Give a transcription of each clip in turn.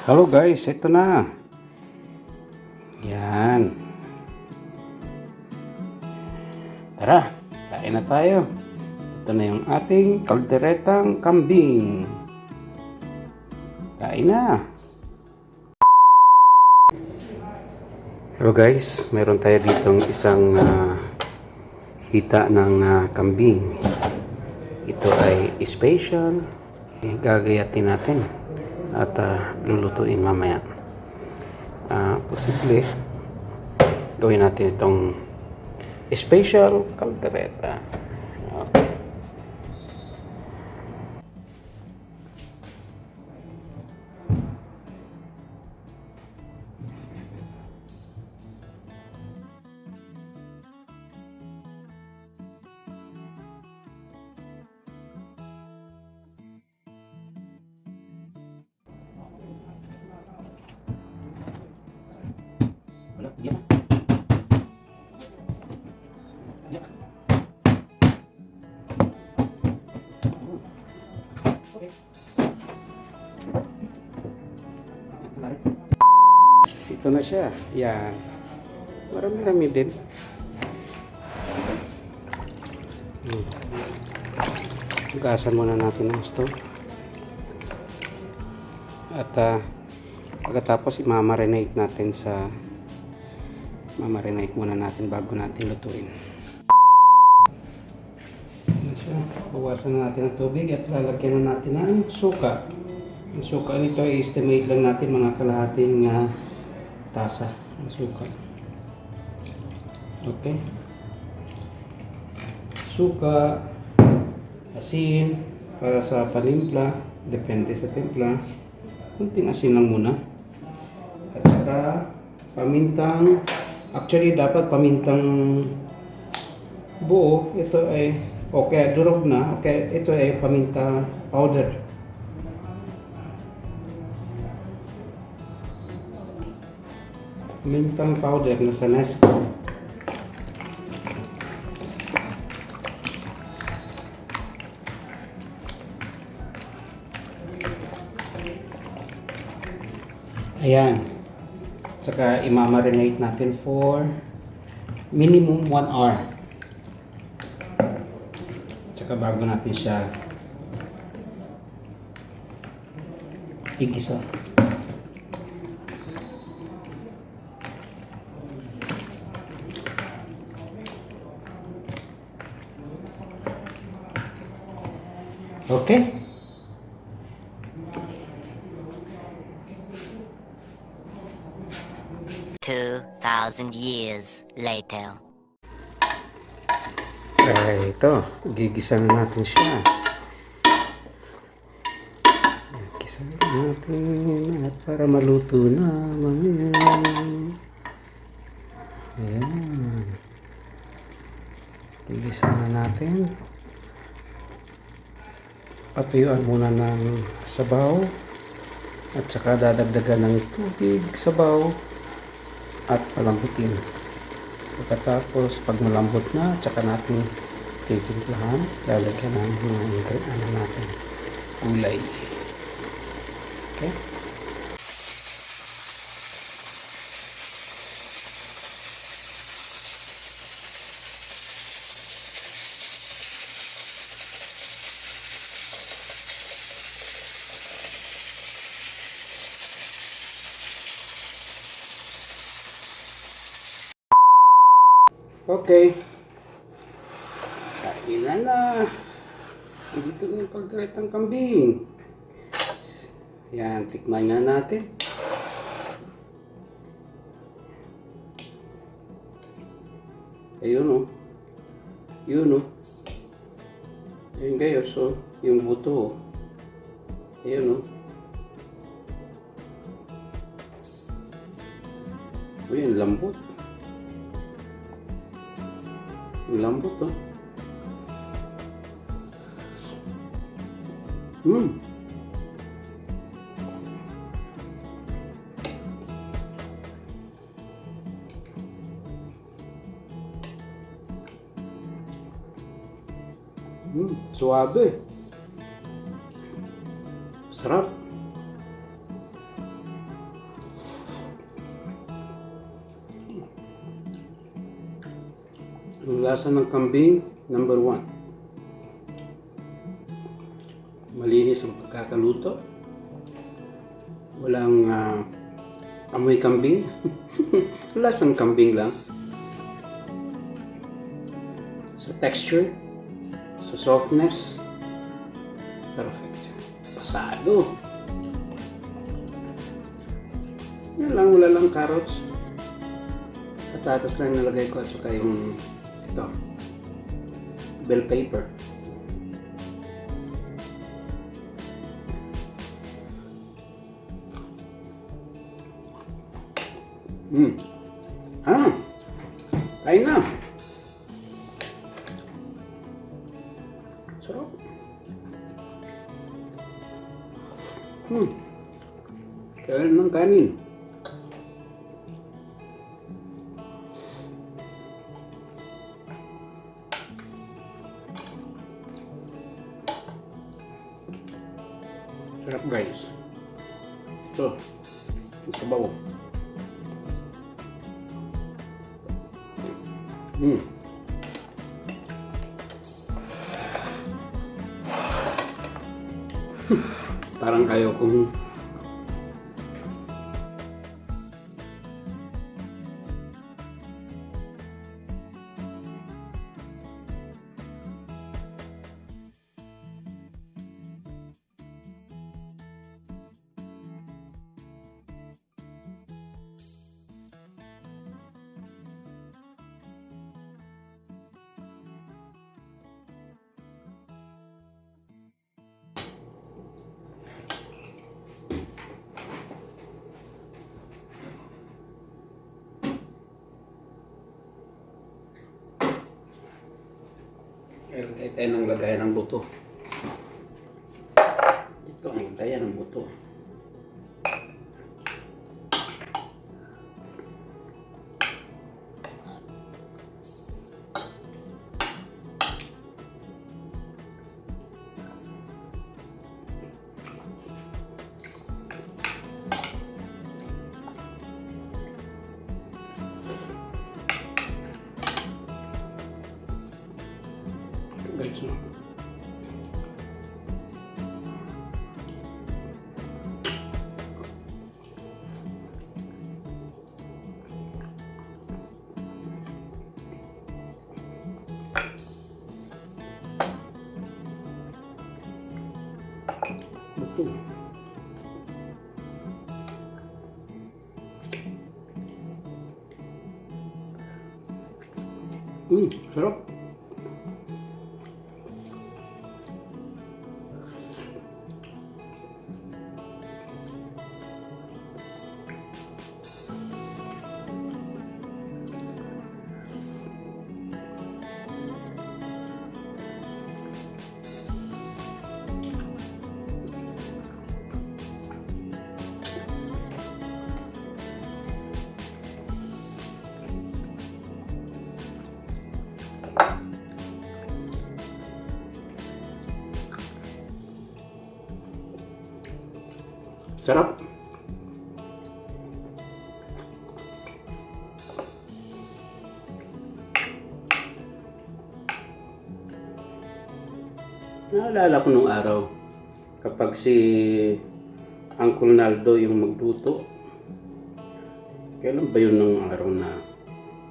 Hello guys, ito na. Yan. Tara, kain na tayo. Ito na yung ating kalderetang kambing. Kain na. Hello guys, meron tayo ditong isang hita ng kambing. Ito ay special. Gagayatin natin at lulutuin mamaya. Posible gawin natin itong special caldereta. Okay. Ito na siya. Yan. Marami-rami din. Hugasan muna natin ang stove. At pagkatapos mamarinate muna natin bago natin lutuin. Bawasan na natin ang tubig at lalagyan na natin ng suka. Ang suka nito ay estimate lang natin mga kalahating tasa ng suka. Okay. Suka, asin para sa panimpla, depende sa timpla. Kunting asin lang muna. At saka pamintang, actually dapat pamintang buo. Ito ay okay, durog na. Okay, ito ay paminta powder. Pamintang powder na sa nest. Ayan. Saka imamarinate natin for minimum 1 hour. Saka bago natin siya igisa. Okay. 2,000 years later. Ito, gigisa na natin siya. Gigisa na natin at para maluto na mamaya. Ayan. Gigisa na natin. Patuyuan muna ng sabaw at saka dadagdagan ng tubig, sabaw at palambutin. Pagkatapos pag malambot na, tsaka natin titimplahan, lalagyan ng mga ingredients natin, gulay. Okay. Okay. Kain na. Dito na yung kalderetang kambing. Yan, tikman na natin. Ayun o. Yun o. Ayun kayo. So, yung buto o. Ayun o. Ayun, lambot. Lambot to. Suabe. Sarap. Ang lasa ng kambing, number 1. Malinis ang pagkakaluto. Walang amoy kambing. Lasang kambing lang. Sa texture, sa softness, perfect. Pasado. Yan lang, wala lang carrots. Patatas lang nalagay ko at saka yung ito, bell pepper. Kain na. Sarap. Kain ng kanin. Sarap guys. Ito, ang sabaw. Parang ayaw kong ilagay tayo ng lagayan ng buto. Ito ang lagayan ng buto. Guys, no? Betul. Sarap. Sarap. Naalala ko nung araw kapag si Uncle Naldo yung magluto. Kailan ba yun nung araw na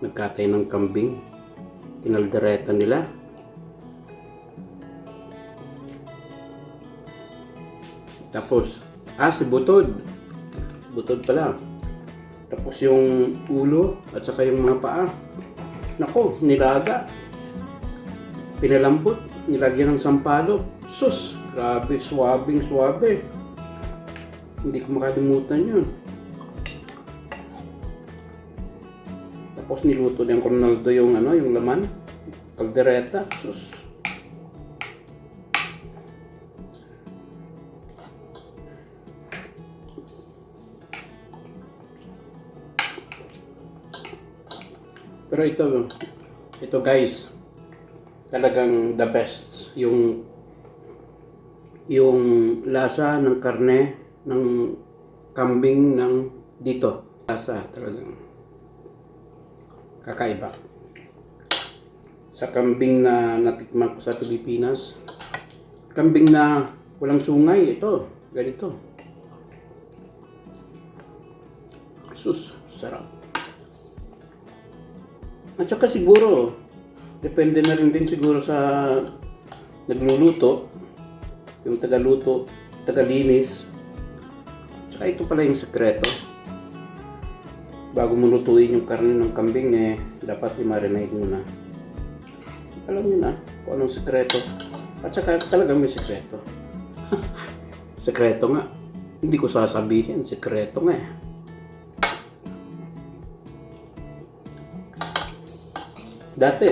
nagkatay ng kambing? Kinaldereta nila. Tapos si Butod. Butod pala. Tapos yung ulo at saka yung mga paa. Nako, nilaga. Pinalambot. Nilagyan ng sampalok. Sus! Grabe, swabing swabe. Hindi ko makalimutan yun. Tapos niluto ng Ronaldo yung yung laman. Kaldereta. Sus! Pero ito guys, talagang the best yung lasa ng karne ng kambing ng dito. Lasa talagang kakaiba. sa kambing na natikman ko sa Pilipinas. Kambing na walang sungay, ito, ganito. Sus, sarap. At saka siguro, depende na rin din siguro sa nagluluto, yung tagaluto, tagalinis. Tsaka ito pala yung sekreto. Bago mo lutuin yung karne ng kambing, dapat i-marinate muna. Alam niyo na kung anong sekreto. At saka talagang may sekreto. Sekreto nga. Hindi ko sasabihin, sekreto nga. Dati,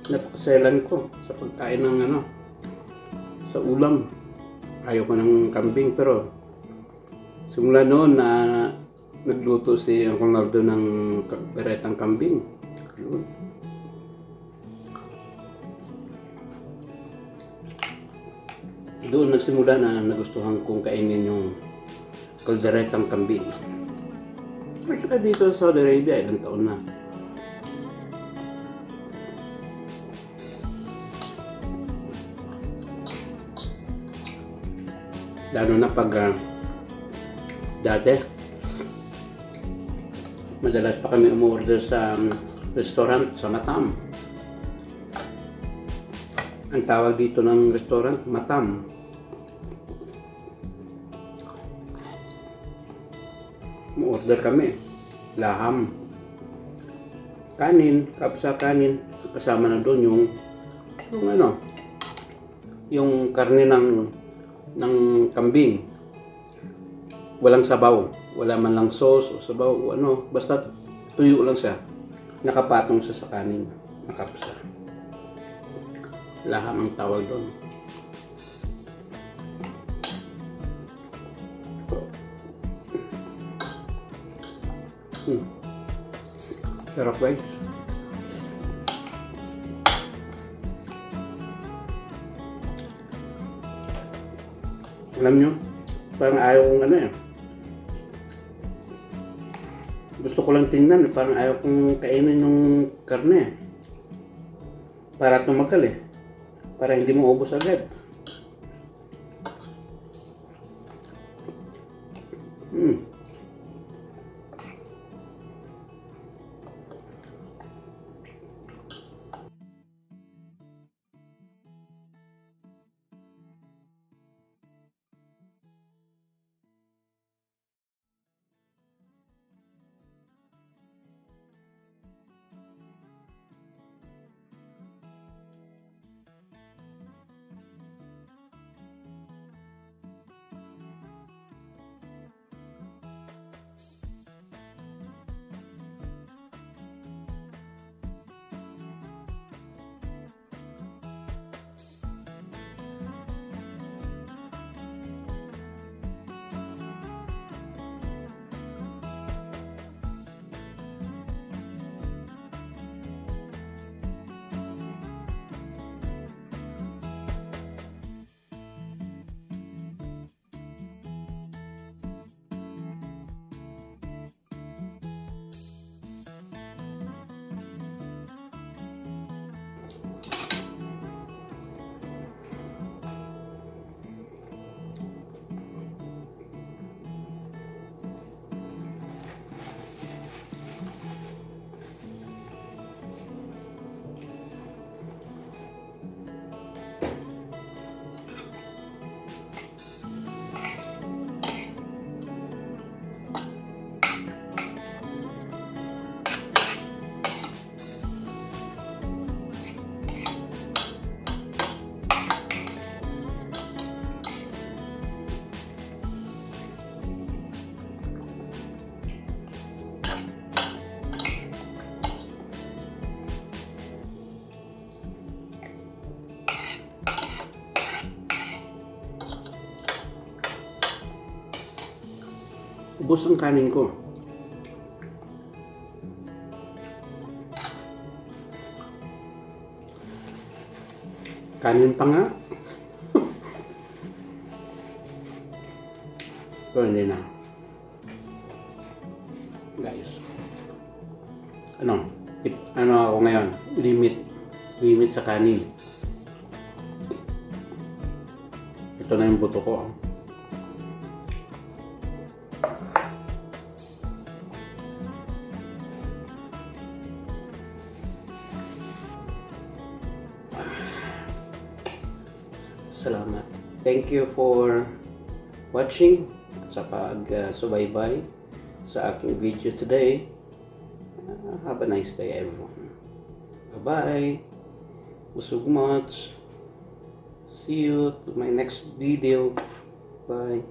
napakaselan ko sa pagkain ng sa ulam. Ayaw ko ng kambing, pero simula noon na nagluto si Ronaldo ng beretang kambing. Yun. Doon nagsimula na nagustuhan kong kainin yung kalderetang kambing. At saka dito sa Saudi Arabia, ilang taon na. Lalo na pag dati, madalas pa kami umorder sa restaurant sa Matam. Ang tawag dito ng restaurant, Matam. Umorder kami, laham, kanin, kapsa kanin, kasama na doon yung karne ng kambing. Walang sabaw, wala man lang sauce o sabaw o basta tuyo lang siya. Nakapatong siya sa kanin, nakapsa. Laham ang tawag doon. Sarap guys. Alam nyo, parang ayaw kong gusto ko lang tingnan, parang ayaw kong kainin yung karne. Para tumagal para hindi mo ubos agad. Ubos ang kanin ko. Kanin pa nga. Pero hindi na. Guys. Ano ako ngayon? Limit. limit sa kanin. Ito na yung buto ko. Salamat. Thank you for watching at sa pag-subaybay sa aking video today. Have a nice day, everyone. Bye-bye. Busog much. See you to my next video. Bye.